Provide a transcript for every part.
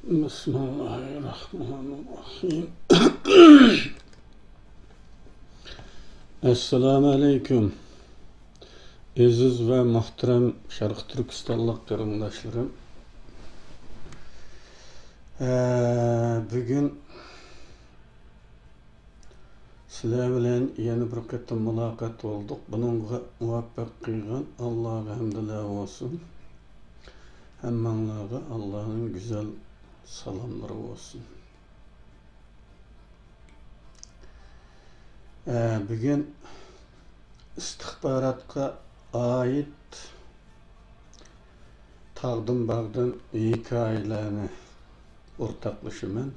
Bismillahirrahmanirrahim. Assalamu alaikum. Aziz ve muhterem Şarkı Türkistanlık qarindoshlarım. Bugün sizler bilen yeni bir qatam muloqot olduk. Bununga muvaffaq qilgan Allohga hamdlar olsun. Hammalarga Allah'ın güzel salamları olsun. Bugün istihbaratga ait taqdim bağdan hikayelerni ortaklaşımın.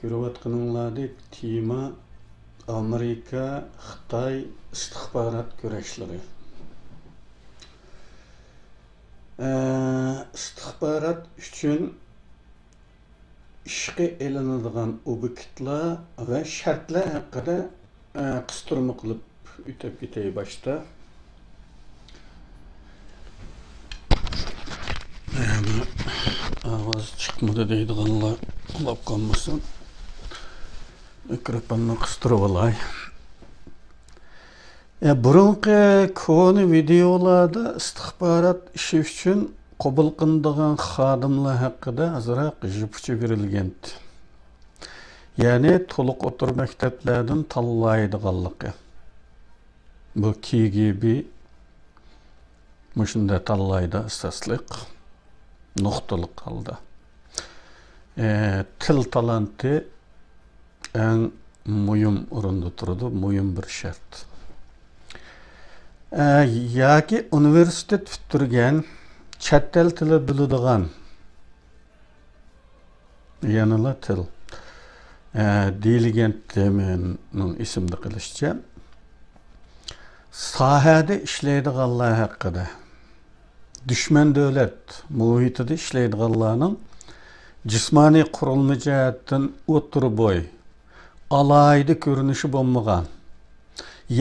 Görüvatqaninglardek tema Amerika, Xitoy istihbarat kurashları. İstihbarat üçün işqi elinadigan obyektlar ve şartlar haqida qistirma qilib o'tib ketay başta. Ovoz chiqmadi deydiganlar qulab qolmasin. Mikrofonni qistirib olay. Burunqi koni videolarda istihbarat işi üçün qabul qilinadigan xodimlar haqida azroq jipchi berilgandi. Ya'ni to'liq o'tir maktablardan tanlaydiganligi. Bu KGB mushunda tanlaydi asosliq nuqtaliq holda. Til talanti eng muhim o'rinda turadi, muhim bir shart. Yoki universitet bitirgan, chet el tili biladigan, yanıla til deyilgan temenin isimli qilishcha sahada ishlaydiganlar haqida, dushman davlat muhitida ishlaydiganlarning jismoniy qurilma jihatdan o'tir bo'y alayda ko'rinishi bo'lmagan,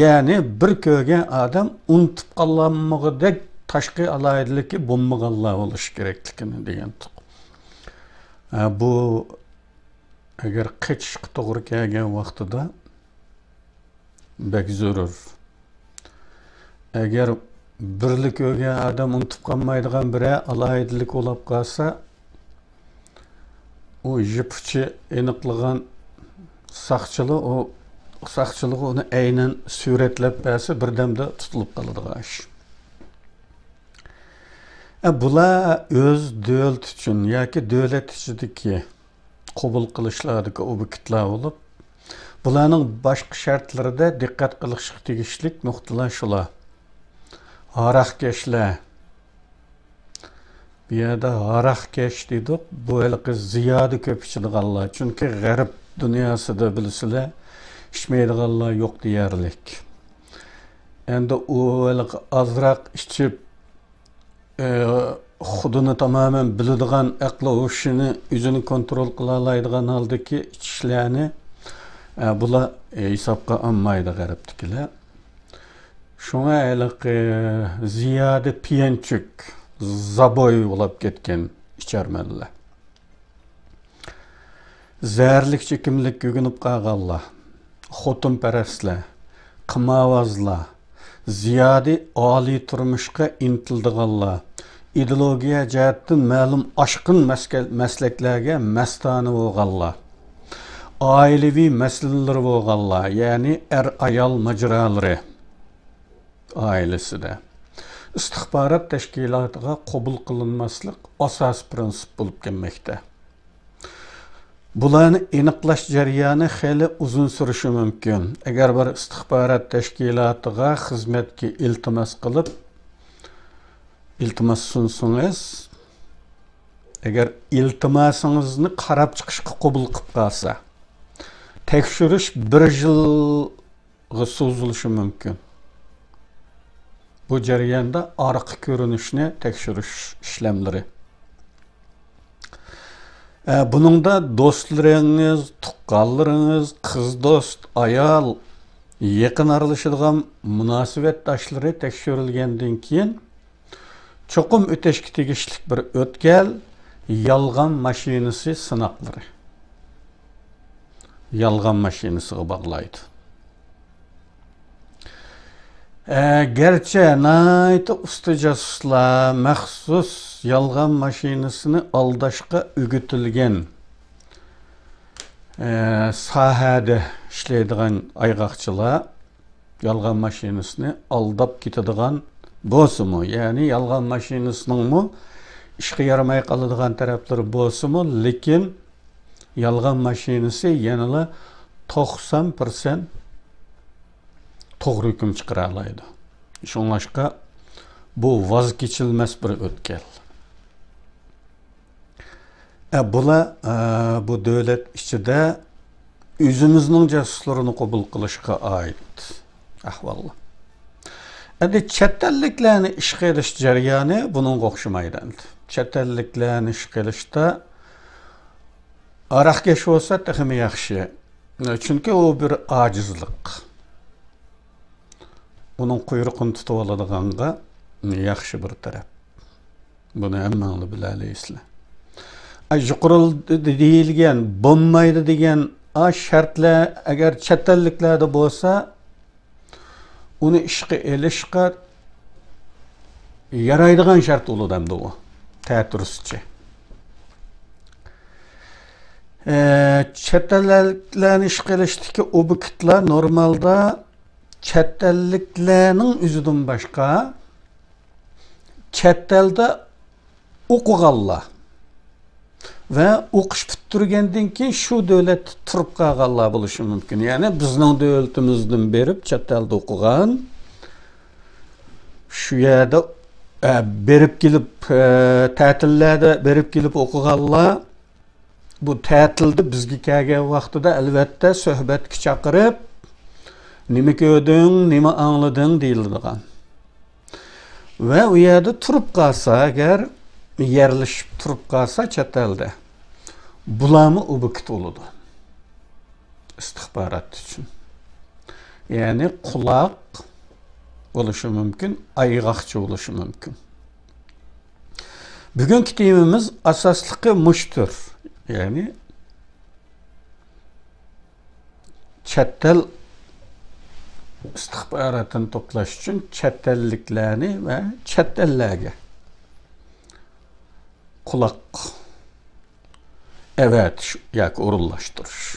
ya'ni bir ko'rgan odam unutib qolganmig'idek tashqi alaydiligi bo'lmaganlar bo'lishi kerakligini degan. Bu agar qechishga to'g'ri kelgan vaqtida bek zarur. Agar birlik ko'rgan odam unutib qolmaydigan biri alaydilik bo'lib qolsa, o jipchi aniqlagan saqchilik uni aynan suratlab bersa birdamda tutilib qoladigan ish. Bular öz davlat uchun yoki davlat ichidagi qabul qilishlardagi obyektlar bo'lib, bularning boshqa shartlarida diqqat qilishga tegishli nuqtalar shular. Harakashlar. Bu yerda harakash dedik, bu hali ziyoda ko'p ichadiganlar. Chunki g'arb dunyosida bilasizlar, ichmaydiganlar yo'q deyarlik. Endi u azroq ichib xudini tamamen biladigan aqli hoshini o'zini kontrol qila oladigan holdagi ishlarni bular hisobga olmaydi g'arbdagilar. Shunga ziyoda piyanchuk, zaboy bo'lib ketgan icharmanlar. Zaharlik chekimlik ko'ginib qolganlar, xotinparastlar, qimavozlar, ziyodi oliy turmushga intildiganlar, ideologiya jihatdan ma'lum oshqin maslaklarga mastona bo'lganlar, oilaviy masalalar bo'lganlar, ya'ni ayol majralari ailesida istihbarat tashkilotiga qabul qilinmaslik asos prinsip bo'lib kelmoqda. Bularni aniqlash jarayoni xeyli uzun surishi mumkin. Agar bir istihbarat tashkilotiga xizmatga iltimos sunsangiz, agar iltimosingizni qarab chiqishga qabul qilib qolsa, tekshirish 1 yilga so'zilishi mumkin. Bu jarayonda orqa ko'rinishni tekshirish ishlamlari. Buningda do'stlaringiz, tuqqanlaringiz, qiz do'st, ayol, yaqin aralashadigan munosabatdoshlari tekshirilgandan keyin cho'qim o'tashga tegishli bir o'tkal yalgan maşinisi sınaqları. Yalgan maşinisiga bağlaydı. Gerçi nayta usta casuslar maxsus yalgan maşinisini aldaşqa ügütülgen sahada işleydigan aygaqçılar yalgan maşinisini aldap ketadigan bolsumu, yani yalgan maşinisinin mu işe yaramay qaladigan tarafları bolsumu, lekin yalgan maşinisi yanıla 90% to'g'ri hukm chiqara oladi. Shunlashqa bu vaz kechilmas bir o'tgal. Bular bu davlat ichida o'zimizning jasuslarini qabul qilishga oid ahvollar. Endi chet elliklarni ishga olish jarayoni bunga o'xshamaydi. Chet elliklarni ishga olishda araqkesh bo'lsa texmi yaxshi. Chunki u bir ojizlik. Onun kuyruğunu tutup aladıganğa yaxşı bir taraf. Bunu emmağlı bilaleysizler. Yuqorildi deyilgen, bo'lmaydi degan şartlar agar chet elliklarda bo'lsa, uni ishga elishga yaraydigan shart bo'ladi u. Ta'turistcha. Chet elliklarni ishga elishdagi obyektlar normalda chet elliklarning o'zidan boshqa chet elda o'qiganlar va o'qish bitirgandan keyin shu davlatda turib qolganlar bo'lishi mumkin. Ya'ni bizning davlatimizdan berib chet elda o'qigan, shu yerda berib kelib ta'tillarda berib kelib o'qiganlar bu ta'tilda bizga kelgan vaqtida albatta suhbatga chaqirib nima ko'rding, nima anglading deyiladigan. Ve u yerda turib qolsa, agar yerlashib turib qolsa chet elda, bularni obyekt bo'ladi. İstihbarat uchun. Ya'ni quloq bo'lishi mumkin, ayg'oqchi bo'lishi mumkin. Bugungi temamiz asosligi mushtur. Ya'ni chet el istihbaratını toplaş için chet elliklarni ve chet ellarga kulak yoki o'rinlashtirish.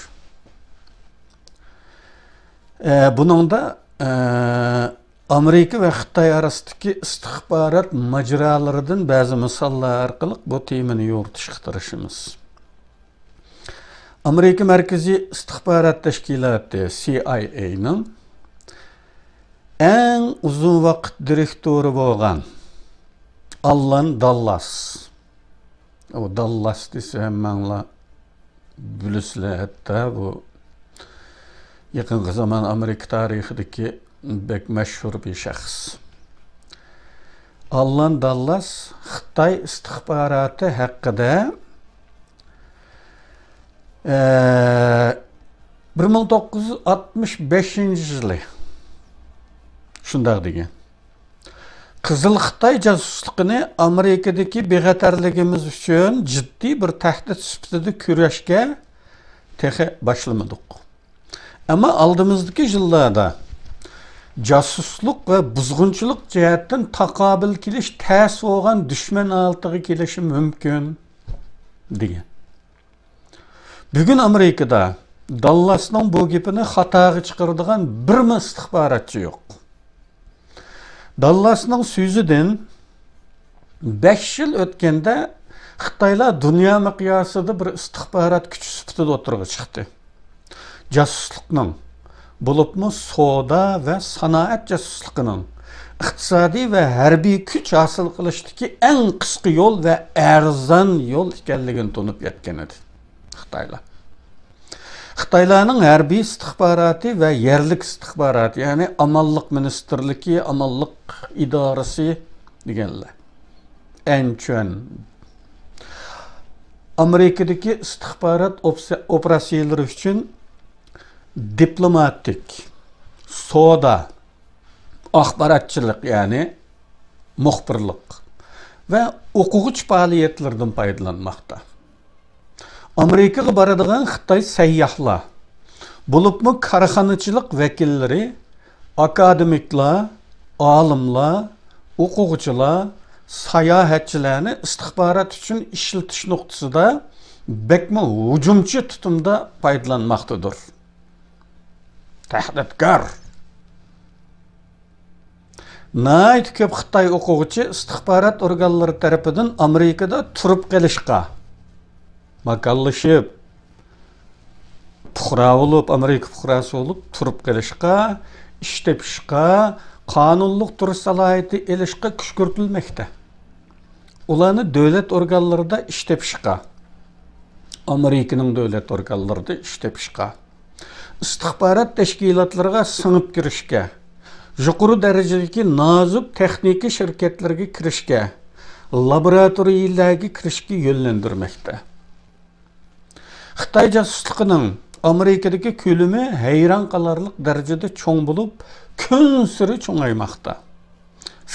Bunun da Amerika ve Xitoy arasidagi istihbarat majralaridan ba'zi misollar orqali bu temani yo'ritishga tirishimiz. Amerika Markaziy istihbarat tashkiloti CIA'ning en uzun vaqt direktori bo'lgan Alan Dulles. O Dulles desa hammalar bilisizlar, hatta bu yaqinqi zaman Amerika tarixidagi bek mashhur bir shaxs. Alan Dulles Xitoy istihbaroti haqida 1965-yili shunday degan. Qizil Xitoy jasusligini Amerikadagi bexatarligimiz uchun jiddiy bir tahdid sifatida kurashga tehi boshlamadik. Ama aldığımızdaki yıllarda casusluk ve buzgunçuluk cihetten takabil kiliş ters olan düşman altığı kilişi mümkün diye. Bugün Amerika'da Dallas'ın bu gipini hatağı çıkardığın bir mi istihbaratçı yok. Dallas'ın sözüden 5 yıl ötkende Xitaylar dünya miqyasida bir istihbarat gücü sifatida o'tirg'i chiqdi. Jasuslikning, bo'libmi savdo va sanoat jasusligining iqtisodiy va harbiy kuch hosil qilishdagi eng qisqa yo'l va arzon yo'l ekanligini tunib yetgan edi Xitoylar. Xitoylarning harbiy istihbaroti va yerlik istihbaroti, ya'ni amallik ministerligi, amallik idorasi deganlar. Enchun Amerikadagi istihbarat operatsiyalari uchun diplomatik, savdo, axborotchilik, ya'ni muxbirlik ve o'quvchi faoliyatlaridan foydalanmoqda. Amerikaga boradigan Xitoy sayyohlar, bo'libmi korxonachilik vakillari, akademiklar, olimlar, o'quvchilar, sayohatchilarni istixborot uchun ishlatish nuqtasida bekmi hujumchi tutumda foydalanmoqdadir. Tahditkor. Nayt ko'p Xitoy o'quvchi istixborot organlari tarafidan Amerikada turib qolishga, makallashib, puhra bo'lib, Amerika puhrasi bo'lib turib qolishga, ish tepishga, qonunliq turish salohiyati elishga kuch kiritilmoqda. Ularni davlat organlarida ish tepishga, Amerikaning davlat organlarida ish tepishga, istixborot tashkilotlariga singib kirishga, yuqori darajadagi nozik texnika shirkatlarga kirishga, laboratoriyalarga kirishga yo'llantirmoqda. Xitoy josusligining Amerikadagi ko'lami hayron qolarlik darajada cho'ng bo'lib, kun siri cho'ngaymoqda.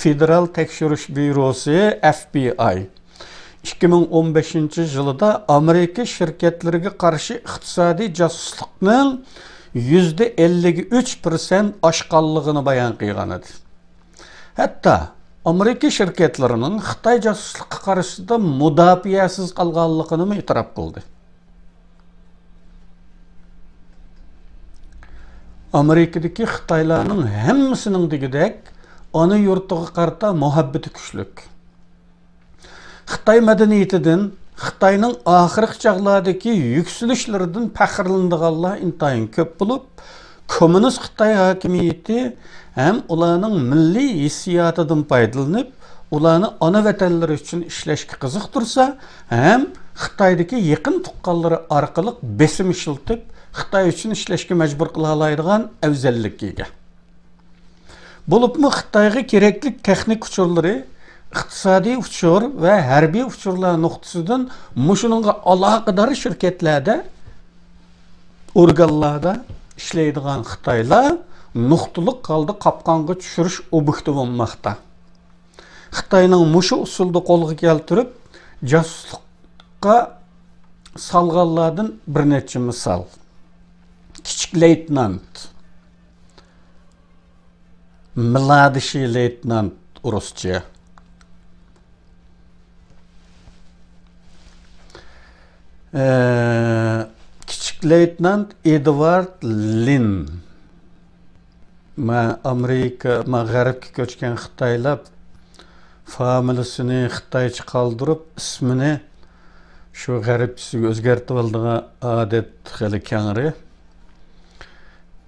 Federal tekshirish byurosi FBI 2015-yilda Amerika shirkatlariga qarshi iqtisodiy josuslikning %53% oshqanligini bayon qilgan edi. Hatto Amerika shirkatlarining Xitoy josuslikka qarshida mudofiasiz qolganligini e'tirof qildi. Amerikadagi Xitoylarning hammasining degidek ona yurtiga qarata muhabbati kuchlik. Xitoy madaniyatidan, Xitoyning oxirgi chaqlardagi yuksalishlardan faxrlanadiganlar intayin ko'p bo'lib, kommunist Xitoy hokimiyati ham ularning milliy hissiyotidan foydalanib, ularni ona vatanlari uchun ishlashga qiziqtirsa, ham Xitoydagi yaqin tuqqanlari orqali besim ishlatib, Xitoy uchun ishlashga majbur qila oladigan afzallikka ega. Bo'libmi Xitoyga kerakli texnik uchurlari, iqtisodiy uchur va harbiy uchurlar nuqtasidan mushuningga aloqador shirkatlarda, organlarda ishlaydigan Xitoylar nuqtaliq holda qopqonga tushirish obyekti bo'lmoqda. Xitoyning mushu usulda qo'lga keltirib, josuslikka salganlardan bir necha misol. Kichik leytenant, mladishi leytenant ruscha, kichik leytenant Edward Lin. Amerika, G'arbga ko'chgan Xitoylar familiyasini Xitoycha qoldirib, ismini shu g'arbchisiga o'zgartirib oldigan odat xili kengri.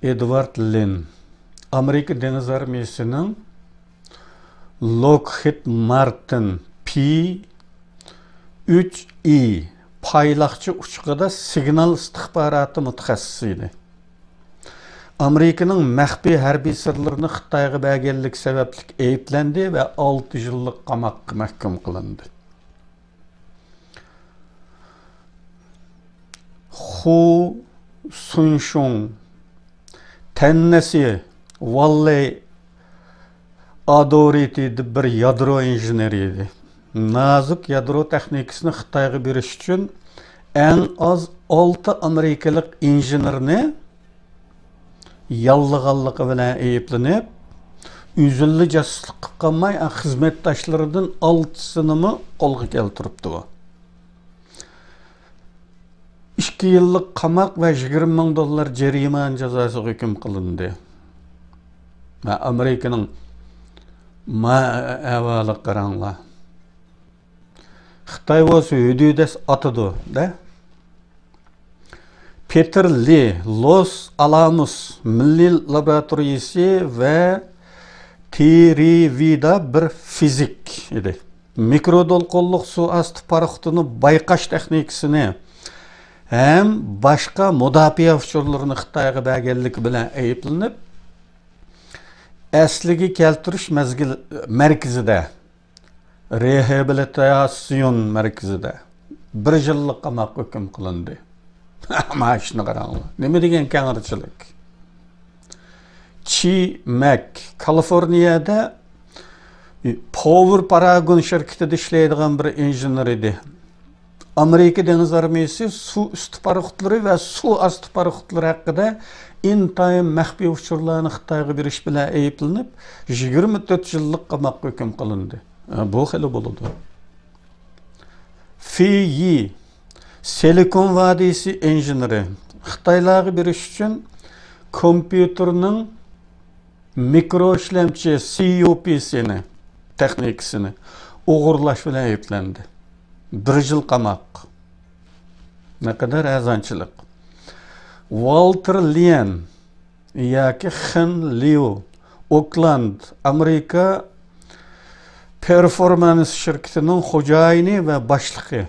Edward Lin Amerika deniz armiyasining Lockheed Martin P-3E payloqchi uçqida signal istixboroti mutaxassisi edi. Amerikaning maxfiy harbiy sirlarini Xitoyga berganlik sababli ayblandi va 6 yillik qamoqqa mahkum qilindi. Hu Sunshung Tennessee Valley Authority bir yadro injeneri edi. Nazik yadro texnikasini Xitoyga berish uchun eng az 6 amerikalik injenerni yolg'onligi bilan ayblanib, uzunli josuslik qilib qolmay, xizmatdoshlaridan 6sini qo'lga keltiribdi u. 2 yillik qamoq va $20,000 jarima jazosiga hukm qilindi. Va Amerikaning avvali qaranglar. Xitoy bo'lsa hududas atadi, da? Peter Lee, Los Alamos Milliy laboratoriyasi va TRV'da bir fizik edi. Mikrodolqonliq suv osti paraxodini bayqash texnikasini ham boshqa mudofaa uchurlarini Xitoyga berganligi bilan ayblanib, asliga keltirish markazida, rehabilitatsiyon markazida 1 yillik qamoq hukm qilindi. Ama shuni qaranglar. Nima degan Power Paragon şirketinde işleydiğin bir injener idi. Amerika Deniz Armiyası su üstü paraxutları ve su astı paraxutları hakkında intayın məxfi uçurlarını Xitayga beriş bilen eyiplenip 24 yıllık qamak hüküm kılındı. Bu xeli buludu. Fi Yi Silikon Vadisi injeneri Xitaylarga beriş için kompüterinin mikro işlemci CUP'sini texnikasini uğurlaş bilen eyiplendi. 1 yıl qamak. Ne kadar azançılık. Walter Lien yoki Hin Liu Oakland Amerika Performance şirketinin xo'jayini ve başlığı.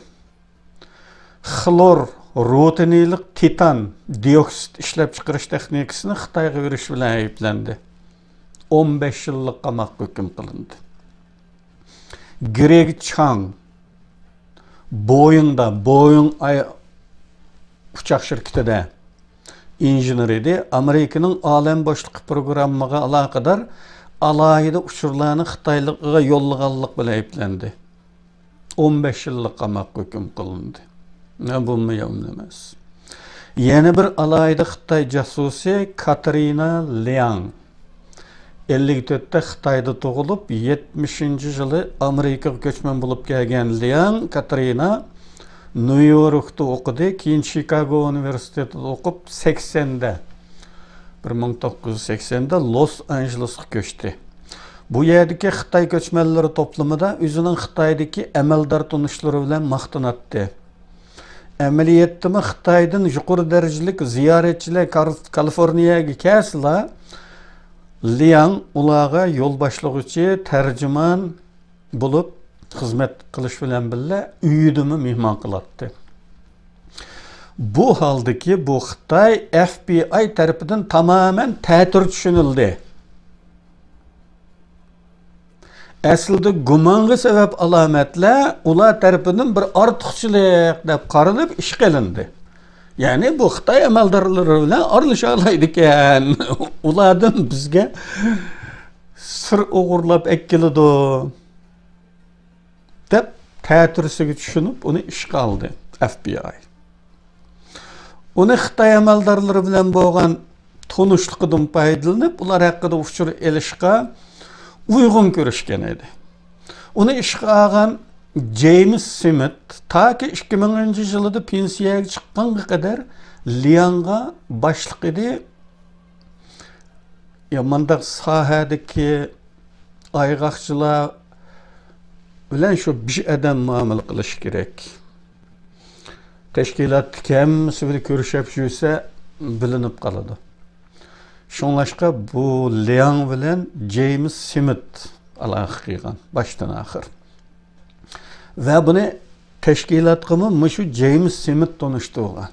Xlor rutinilik titan dioksit işlep çıkarış texnikasini Xitayga beriş bilen eyiplendi. 15 yıllık qamak hüküm kılındı. Greg Chang Boeing uçak şirketinde injener idi. Amerika'nın alem boşluk programına alakadar alayida uçurlarını Xitaylığa yollaganlık bilen eyiplendi. 15 yıllık qamak hüküm kılındı. Ne bu mu yemlemez. Yeni bir alayida Xitay casusi Katrina Liang 54'te Xitayda doğulup 70. yılı Amerika'ya göçmen bulup gelgen Liang Katrina New York'ta okudu. Keyin Chicago Üniversitesi'nde okup 1980'de Los Angeles'a göçtü. Bu yerdeki Xitay göçmenleri toplumunda özünün Xitay'daki əməldar tunuşları bilen maqtanattı. Əməliyyatımı Xitay'dan yuqori derecelik ziyaretçiler Kaliforniya'ya kelsila Liang ulağa yol başlıqçı tercüman bulup hizmet kılış bilen bile üyüdümü mihman kılattı. Bu haldaki bu Xitay FBI tarafından tamamen tətir düşünüldü. Aslında gumanga sebep alametle ular tarafından bir artıqçılık dep qaralıb iş qilindi. Yani bu Xitay əməldarları bilen aralışalaydıken ulardan bizge sır uğurlap ekkilidu dep tətirsiga düşünüp onu işe aldı FBI. Onu Xitay əməldarları bilen boğan tonuşluqdan paydalanıp ular hakkında uçur elişqa uygun görüşken edi. Onu işe algan James Smith ta ki 2010 yılında pensiyaya çıkkan kadar Liang'a başlık idi. Mandaq sahadaki aygaqçılar bilen şu bir adam muamele kılış gerek. Teşkilat kim sivil görüşüp jüyse bilinip kaladı. Şonlaşqa bu Liang bilen James Smith alaqıgan baştan ahir. Ve bunu teşkilat kımı şu James Smith tanıştırgan.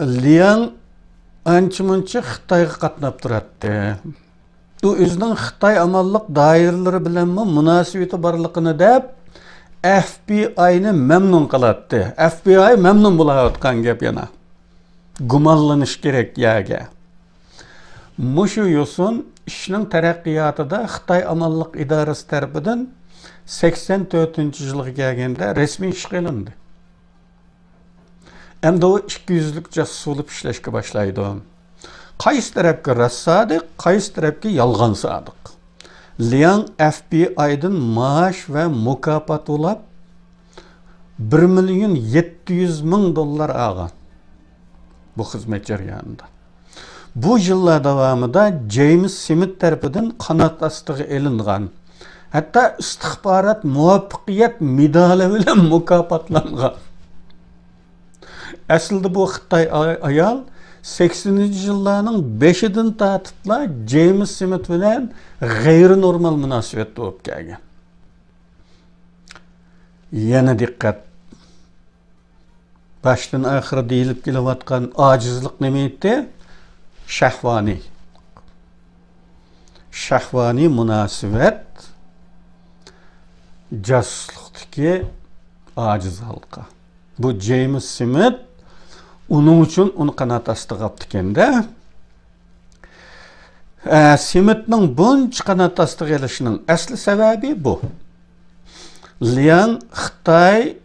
Liang ançı-munçı Xitayga qatnap turatdı. O özünün Xitay amallık dairələri bilen münasibeti barlığını dep FBI'ni memnun kılattı. FBI memnun bulayotgan gep yana. Gumanlanış gerek yaga. Muşu yosun işinin terakkiyatıda Xitay amallık idaresi tarafından 84. yılıga gelgende resmi iş qilindi. Endi o 200'lük casus olup işleşke başlaydı. Qaysi tarafga rast sadık, qaysi tarafga yalgan sadık. Liang FBI'dan maaş ve mukafat olap 1.700.000 algan. Bu hizmet jarayonida. Bu yıllar davamında James Smith tarafından kanat astığı elingan. Hatta istihbarat muvaffaqiyat medali bilen mukafatlangan. Aslında bu Xitay ayal 80. yıllarının 5'inden tatıpla James Smith bilen gayri normal münasebet doğup gelgen. Yana dikkat. Baştan ahire deyilip gelevatkan acizlik nemeydi? Şahvani. Şahvani münasebet casusluktaki aciz halka. Bu James Smith onun için onu kanat astı kaptı kendi. Simitning buncha qanot ostiga kelishining asli sababi bu. Liang Xitoy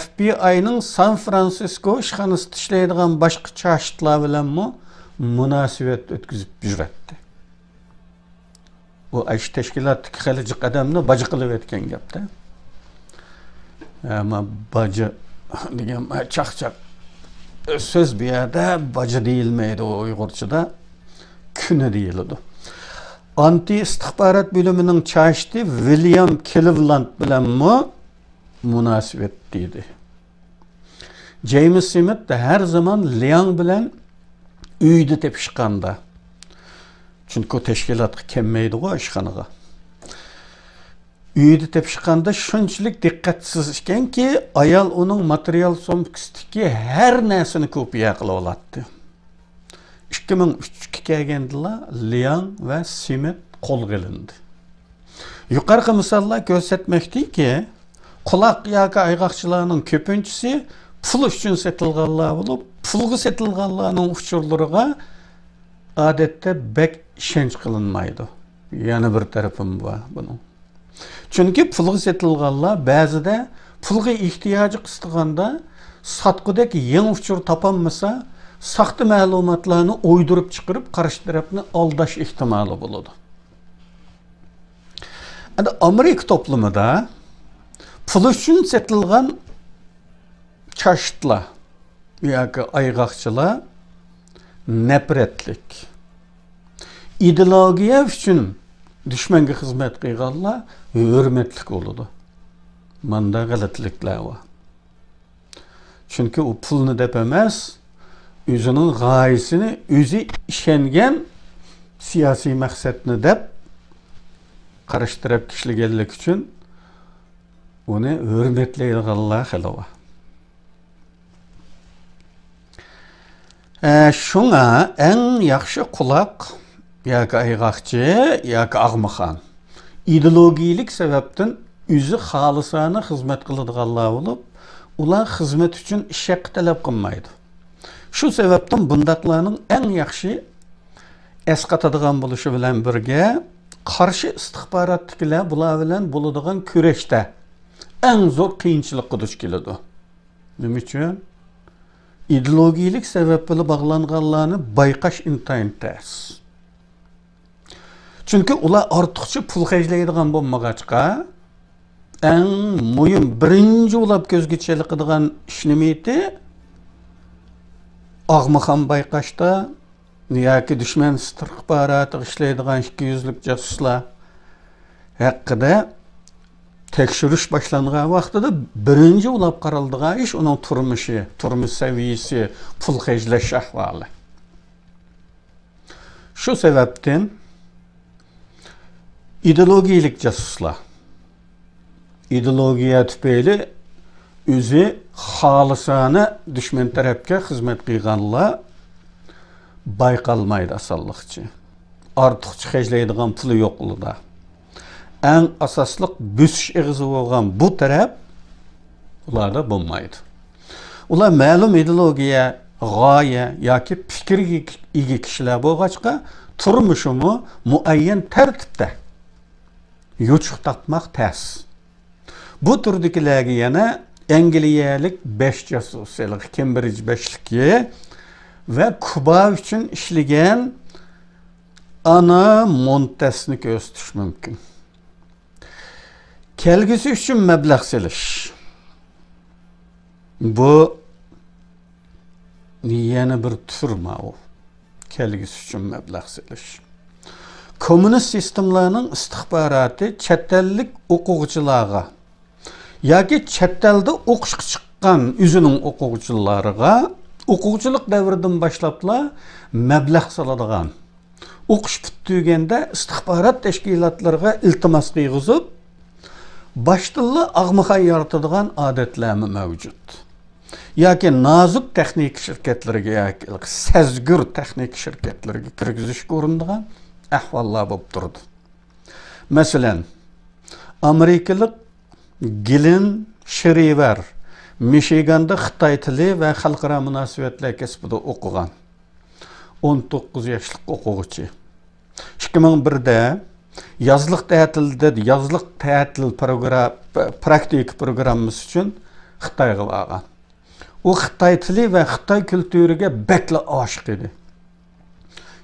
FBI'ning San Fransisko ishxonasida ishlaydigan boshqa chashitlar bilan munosabat o'tkazib yuradi. Bu ish tashkilotidagi xilijiq odamni baji qilib aytgan gapda. Ama baji degan chaqchaq söz bu yerda baji deyilmaydi Uyg'urchada. Kuni deyiladi. Anti istihbarat bölümünün çaşiti William Cleveland bilan munosabat deydi. James Smith de her zaman Liang bilan uyda tepishganda. Çünkü o teşkilatga kelmaydi o ishxonaga. Uyda tepishganda shunchalik diqqatsiz ekanki, ayol uning material sumkasidagi har narsani kopiya qilib oladi. 2003'ga kelgandilar Liang ve Smith qo'lga olindi. Yuqorqi misollar ko'rsatmoqdiki, quloq yoki ayg'oqchilarning ko'pinchisi pul uchun sotilganlar bo'lib, pulga sotilganlarning uchurlariga odatda bek ishonch qilinmaydi. Yana bir tarafim bor buning. Chunki pulga sotilganlar ba'zida pulga ehtiyoji qistiganda sotqudek yangi uchur topolmasa, saxta ma'lumotlarni o'ydirib chiqarib qarshi tarafni aldash ehtimoli bo'ladi. Endi Amerika toplumida pul uchun sotilgan chashitlar yoki ayg'oqchilar nafratlik. Ideologiya uchun dushmanga xizmat qilganlar hurmatli bo'ladi. Manda g'alatiliklar bor. Chunki u pulni deb emas, özünün gayesini özü işengen siyasi maqsadni deb qarashtirib kishilaganlik uchun uni hurmatlaydiganlar xili bor. Shunga eng yaxshi quloq yoki ayg'oqchi yoki ag'maxon ideologiyalik sababdan o'zi xolisona xizmat qiladiganlar bo'lib, ular xizmat uchun ish haqi talab qilmaydi. Şu sebepten bundaklarının en yaxshi esqatadigan bo'lishi bilan birga qarshi istihbaratdagilar bular bilan bo'ladigan kurashda eng zo'r qiyinchilikqa duch keladi. Nima uchun? Ideologiyalik sabab bilan bog'langanlarni bayqash intayin tez. Chunki ular ortiqcha pul xarjlaydigan bo'lmag'achqa eng muhim birinchi ulab ko'zga chalinadigan ish nima edi? Agmaxon bayqashda yoki dushman istihbarati ishlaydigan 200lik jasuslar haqida tekshirish boshlangan vaqtida birinchi ulab qaraladigan ish uning turmush saviyasi, pul xarjlash ahvoli. Shu sababdan ideologiyalik jasuslar ideologiya tufayli o'zi xolisona dushman tarafga xizmat qilganlar bayqalmaydi asalliqchi. Ortiqcha xarjlaydigan puli yo'qligida. Eng asosliq bo'sish ig'izi bo'lgan bu taraf ularda bo'lmaydi. Ular ma'lum ideologiya, g'oya yoki fikrga ega kishilar bo'lg'achqa turmushimi muayyan tartibda yo'chiq topmoq tez. Bu turdagilarga yana Angliyalik 5 jasuslik, Cambridge 5ligi ve Kuba için işleyen ana montasını gösteriş mümkün. Kelgisi için meblağ seliş. Bu yeni bir türma o. Kelgisi için meblağ seliş. Komünist sistemlerinin istihbaratı çetellik hukukçılarga yoki chet elda o'qishga chiqqan o'zining o'quvchilariga o'quvchilik davridan boshlablar mablag' soladigan, o'qish bitganda istihbarat tashkilotlariga iltimos qilg'izib, boshtilli ag'maxon yaratadigan odatlar mavjud. Yoki nozik texnik shirkatlariga yoki sezgur texnik shirkatlariga kirgizishga urinadigan ahvollar bo'lib turdi. Masalan, Amerikalik Gilin Shriver Michigan'da Xitoy tili va xalqaro munosabatlar kasbida o'qigan 19 yoshli o'quvchi. 2001'de yazlıq tətil praktik programımız üçün Xitayga bargan. O Xitay tili və Xitay kültürüge bekle aşık idi.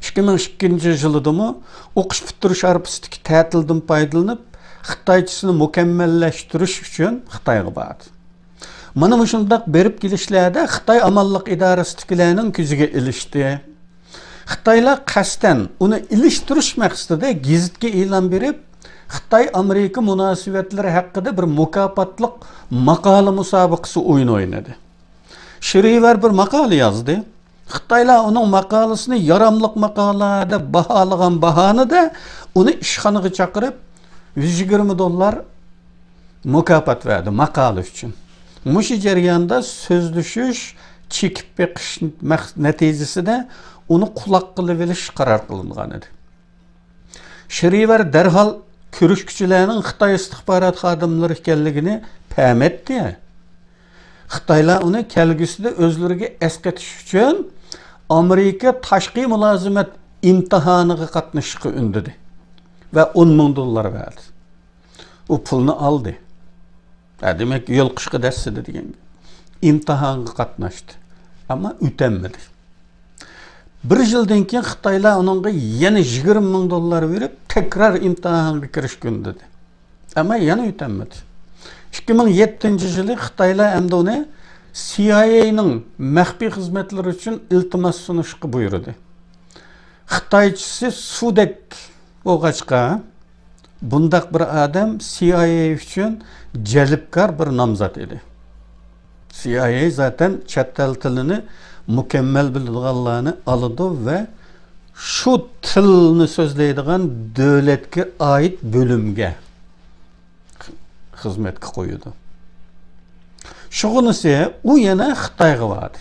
2002 yılıdımı okuş bitiriş arpistiki tətildən paydalanıp Xitayçısını mükemmelleştiriş üçün Xitayga bardı. Mana şundaq berip gelişlerde Xitay amallık idarəsitikilərinin küzüge ilişdi. Xitaylar qəsdən onu iliştiriş məqsədində gizitke ilan berip Xitay Amerika münasibətləri haqqında bir mükafatlık makale musabaqası oyun oynadı. Shriver bir makale yazdı. Xitaylar onun makalesini yaramlıq makale deb bahalagan bahanada onu işxanaga çaqırıp $120 mükafat verdi makale üçün. Muşu jarayonda sözlüşüş, çekip beqish neticesinde onu kulak qilib olish qaror qilingan edi. Shriver derhal көрüşküçülərinin Xitay istihbarat xadimləri ekanligini pəm etdi. Xitaylar onu kelgüsüdə özlərinə əskətiş üçün Amerika taşqi mülazimət imtahanıga qatnashishga ündüdü və $10,000 verdi. O pulunu aldı. Demek yol qışqı dərsidi degan. İmtahanga qatnaşdı. Ama ötənmədi. Bir yıldan keyin Xitaylar onunğa yana $20,000 verip tekrar imtihanga kirishga ündüdü. Ama yana ötənmədi. 2007 yılı Xitaylar hem de onu CIA'nın məxfi xizmətləri üçün iltimas sunuşqa buyurdu. Xitayçısı Sudek oğaçqa bundaq bir adam CIA üçün cəlibkar bir namzat idi. CIA zaten çattal tilini mükemmel bildiğanlarını alıdı ve şu tilini sözleydiğen devletke ait bölümge hizmetke koyudu. Şuğunu ise o yana Xitayga vardı.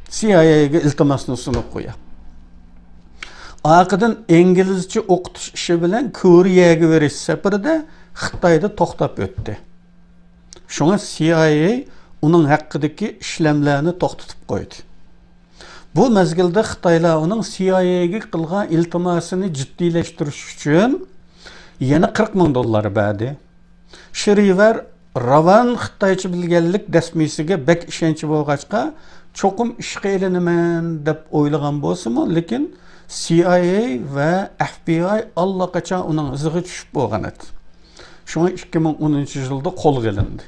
CIA'ya iltimasını sunup koya. Aqıdan İngilizce okutuş işi bilen Koreyaga veriş seferinde Xitayda toxtab ötdü. Şuna CIA onun haqqındaki işlemlerini toxtatıp koydu. Bu mezgilde Xitaylar onun CIA'ga qilgan iltimasını ciddileştiriş üçün yana $40,000 verdi. Shriver Ravan Xitayçı bilgenlik desmisiga bek işençi bolğaçqa çokum işqe elenimen dep oylagan bolsunmu, lekin CIA ve FBI allaqaçan onun iziga düşüp bolğan edi. Şuna 2010 yılda qol gelindi.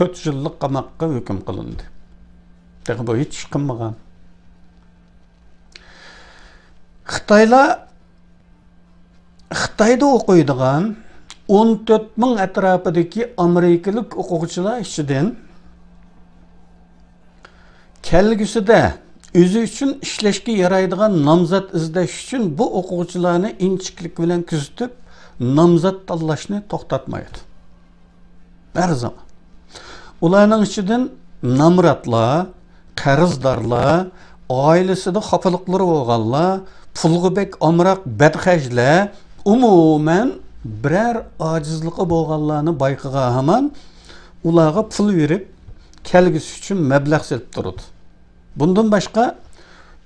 4 yıllık qamakka hüküm qılındı. Demek bu hiç çıkınmagan. Xitayda okuyduğun 14,000 etrafındaki Amerikalık okuyucular içinden kelgüsüde özü üçün işleşki yaraydıgan namzat izleş üçün bu okuyucularını inçiklik bilen küzütüp namzat tanlaşını toxtatmaydı. Her zaman. Ularning içinden namratlar, qarızdarlar, ailesinde xafalıkları bolğanlar, pulgu bek amrak bedxajlar, umumen birer acizliqi bolğanlarını bayqıga haman ularga pul verip kelgüsü üçün məbləğ selip durdu. Bundan başqa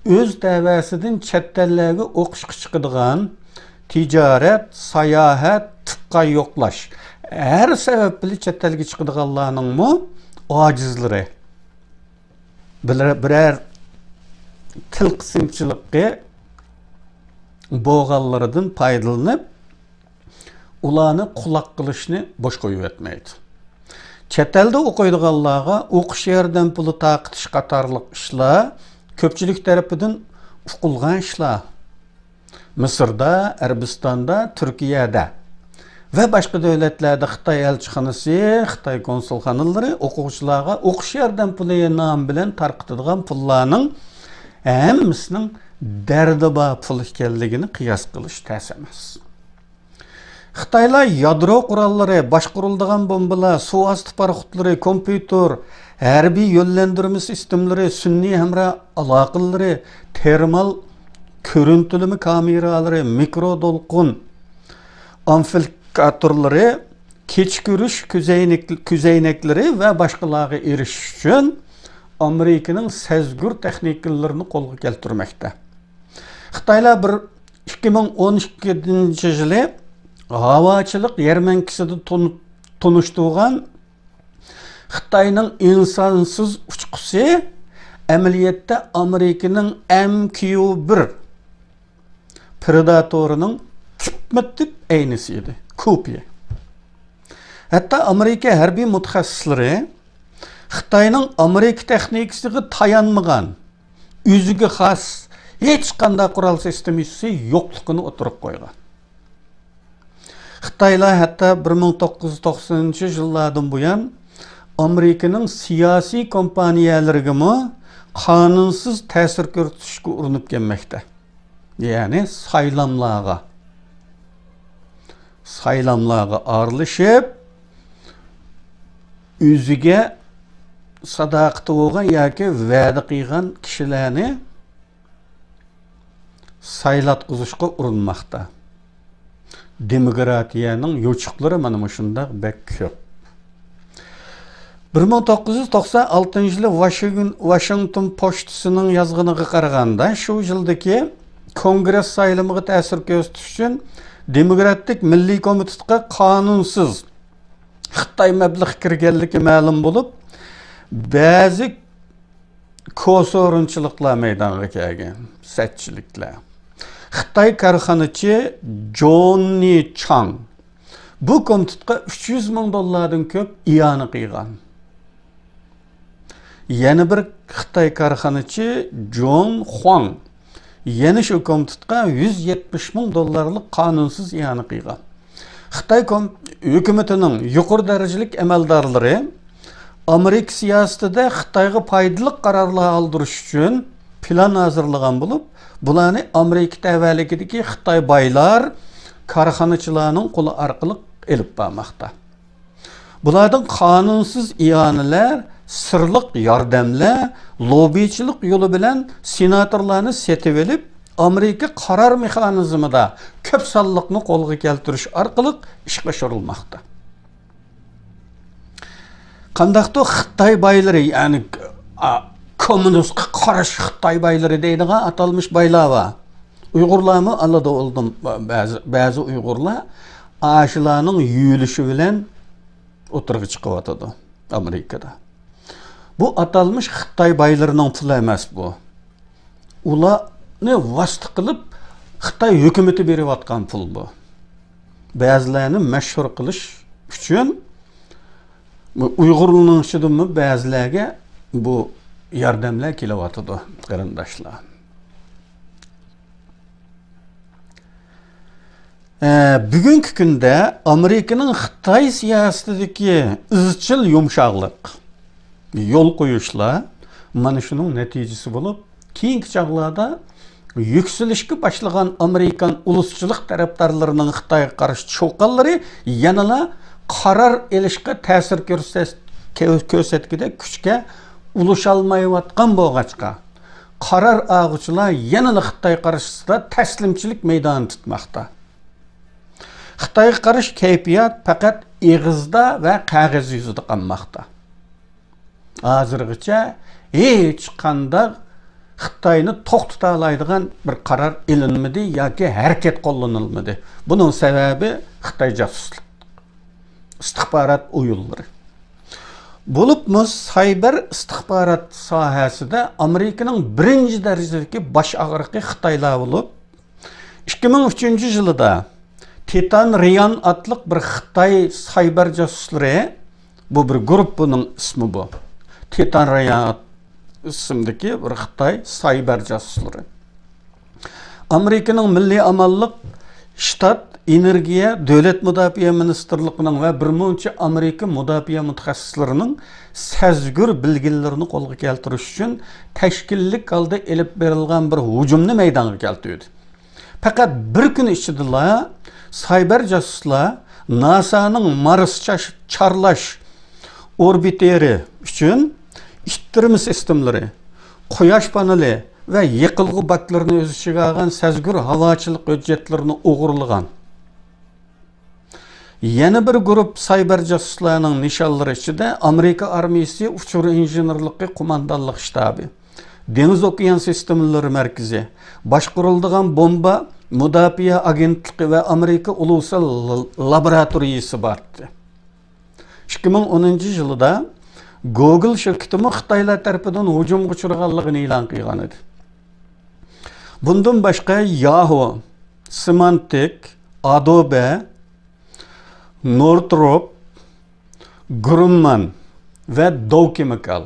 öz dəvəsidən çətəllərə oquşqa çıxıdığan ticaret, sayahat, tıqqa yoqlaş. Her sebepli çətəlgi çıxıdığanlarının mu acizləri birer til qısımçılıqı boğallarından paydalanıp ularını kulak qilishni boş qo'yib etmeydi. Çetelde okuyduğanlarga okuş yerden pulu taqitish qatarlıq işlar köpçülük tarafından uqulgan işlar. Mısır'da, Erbistan'da, Türkiye'de ve başka devletlerde Xitay elçixanası, Xitay konsulxanaları okuvchilarga okuş yerden pulu nam bilen tarqıtılgan pullarning hammasının derdi ba pul ekanligini qiyas qilish tez emas. Xitaylar yadro quralları, başqurulduğan bombalar, su astı paraxutları, kompüter, harbiy yönlendirme sistemleri, sünni hamra aloqaları, termal görüntüleme kameraları, mikrodolqun amplifikatorları, keç görüş küzeynekleri ve başqalarga eriş üçün Amerika'nın sezgür texnikalarini qo'lga keltirmoqda. Xitaylar bir 2012 yılı havaçılık yermenkiside tonuştuğun Xitayning insansız uçqusi amaliyotda Amerikaning MQ-1 Predator'ning tip aynısı edi. Kopya. Hatta Amerika harbiy mutaxassislari Xitayning Amerika texnikasiga tayanmagan, o'ziga xos hech qanday qurol sistemasi yo'qligini o'tirib qo'ygan. Xitoylar hatta 1990-yillardan buyon Amerikaning siyosiy kompaniyalariga qonunsiz ta'sir ko'rsatishga urinib kelmoqda. Ya'ni saylamlarga aralashib, o'ziga sadoqati bo'lgan yoki va'da qilgan kishilarni saylatqizishga urinmoqda. Demokratiyaning yo'chiqlari mana shunday bek ko'p. 1996 yılı Washington Post'sының yazgınıga qaraganda, şu yıldaki Kongres saylamıga ta'sir ko'rsatish uchun Demokratik Milliy Komitetga qonunsiz Xitoy mablag' kirganligi ma'lum bo'lib, ba'zi ko'sorinchiliklar maydonga kelgan, satchiliklar. Xitoy korxonachi Johnny Chang bu komitetga $300,000 ko'p iyona qilgan. Yana bir Xitoy korxonachi John Huang yana shu komitetga $170,000 qonunsiz iyona qilgan. Xitoy hukumatining yuqori darajalik amaldorlari Amerika siyosatida Xitoyga foydali qarorlar aldirish uchun plan hazırlagan bo'lib, bularni Amerika tavalligidagi Xitoy boylar korxonachilarning qo'li orqali elib bormoqda. Bulardan qonunsiz iyonalar, sirliq yordamlar, lobbichilik yo'li bilan senatorlarni setib olib, Amerika qaror mexanizmida ko'p sonliqni qo'lga keltirish orqali ishga oshirilmoqda. Qandaqto Xitoy boylari, ya'ni kommunistga qarshi Xitoy boylari deydigan atalmış boylar var. Uyg'urlarmi alada oldim, ba'zi Uyg'urlar aşılarning yuyilishi bilan o'tirg'i chiqyotadi Amerikada. Bu atalmış Xitoy boylarining puli emas bu. Ularni vosita qilib Xitoy hukumati berayotgan pul bu. Ba'zilarini mashhur qilish uchun Uyg'urlarning ichidami ba'zilarga bu yordamlar kelyotadi, qarindoshlar. Bugungi kunda Amerikaning Xitoy siyosatidagi izchil yumshoqlik, yo'l qo'yishlar mana shuning natijasi bo'lib, keyingi chog'larda yuksalishga boshlagan Amerikan uluschilik tarafdorlarining Xitoyga qarshi cho'qqanlari yanala qaror elishga ta'sir ko'rsatgida kuchga ulushalmayotgan bo'lg'achqa qaror og'uchilar yanala Xitoy qarshisida taslimchilik maydoni tutmoqda. Xitoyga qarshi kayfiyat faqat ig'izda va qog'oz yuzida qolmoqda. Hozirgacha hech qanday Xitoyni to'xtata oladigan bir qaror ilinmadi yoki harakat qo'llanilmadi. Buning sababi Xitoy josuslik istixborot o'yinlari. Bo'libmi sayber istixborot sohasida Amerikaning birinchi darajadagi bosh og'riqi Xitoylar bo'lib, 2003-yilda Titan Ryan adlı bir Xitoy sayber jasuslari, bu bir grup, bunun ismi bu. Titan Ryan ismidagi bir Xitoy sayber jasuslari. Amerikaning Milliy amallik shtat energiya davlat mudofaa ministerligining va bir muncha Amerika mudofaa mutaxassislarining sazgur bilgilarini qo'lga keltirish uchun tashkillik holda elib berilgan bir hujumni maydonga keltirdi. Faqat bir kun ichida sayber jasuslar NASA'nın Mars charlash orbiteri uchun ittirma sistemlari, quyosh paneli va yiqilg'i baklarni o'z ichiga olgan sazgur havochilik hujjatlarini o'g'irlagan. Yana bir guruh sayber jasuslarning nishonlari ichida Amerika armiyasi uchur injenerligi qo'mondonlik shtabi, dengiz okean sistemlari markazi, boshqariladigan bomba Müdafiə Agentliği ve Amerika Ulusal Laboratoriyası vardı. 2010 yılında Google şirketimi Xitaylar tarafından hücum uçurganlığını ilan qilgan edi. Bundan başka Yahoo, Symantec, Adobe, Northrop, Grumman ve Dow Chemical.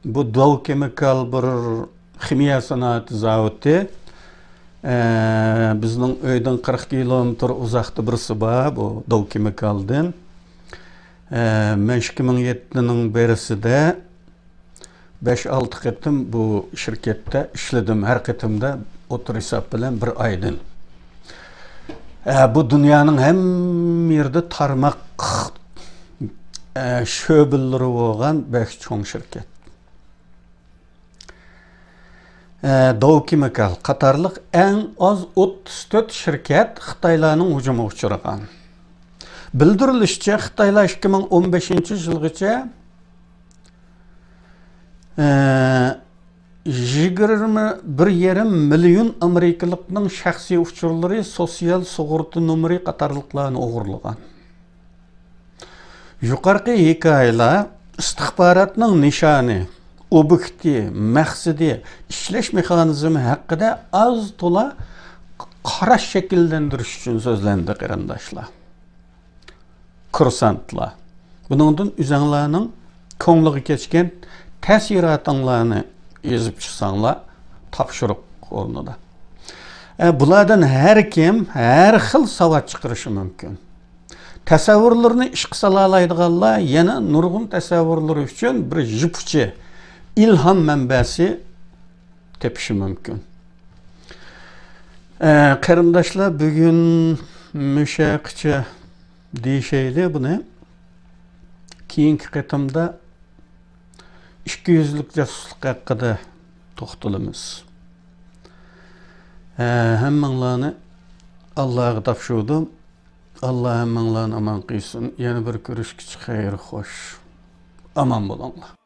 Bu Dow Chemical bir kimya sanatı zavodi. Bizning öyden 40 kilometr uzakta birisi var, bu Dow Chemical'dan. Men 2007'nin berisida 5-6 qitim bu şirkette işledim. Her qitimda otur hesap bilen bir aydan. Bu dünyanın hem yerde tarmak şöbelleri olan bek çoğun şirket. Dow Chemical Katarlık en az 34 şirket Xitaylarning hücuma uçurgan. Bildirilişçe Xitaylar 2015 yılgacha 21,5 milyon Amerikalıkның şahsi uçurları sosyal sug'urta numeri qatarlıqlarını o'g'irlagan. Yuqorqi hikoyalar istihbaratning nishoni, obyekti, maqsadi, ishlash mexanizmi haqida az to'la qarash shakllantirish uchun so'zlandi qarindoshlar. Kursantlar. Buningdan o'zinglarning ko'ngliga kechgan ta'siratinglarni yozib chiqsanglar topshiriq o'rnida. Bulardan har kim har xil savod chiqarishi mumkin. Tasavvurlarni ishga sola oladiganlar yana nurg'un tasavvurlar uchun bir jipchi ilhom manbasi tepishi mumkin. Qarindoshlar, bugun mushaqcha deyishayli buni. Keyingi qitimda 200'lük casusluk hakkında toxtalımız. Hemmanlarını Allah'a topşurdim. Allah hemmanlarını aman qilsin. Yana bir görüşkiç xeyir xoş. Aman bo'linglar.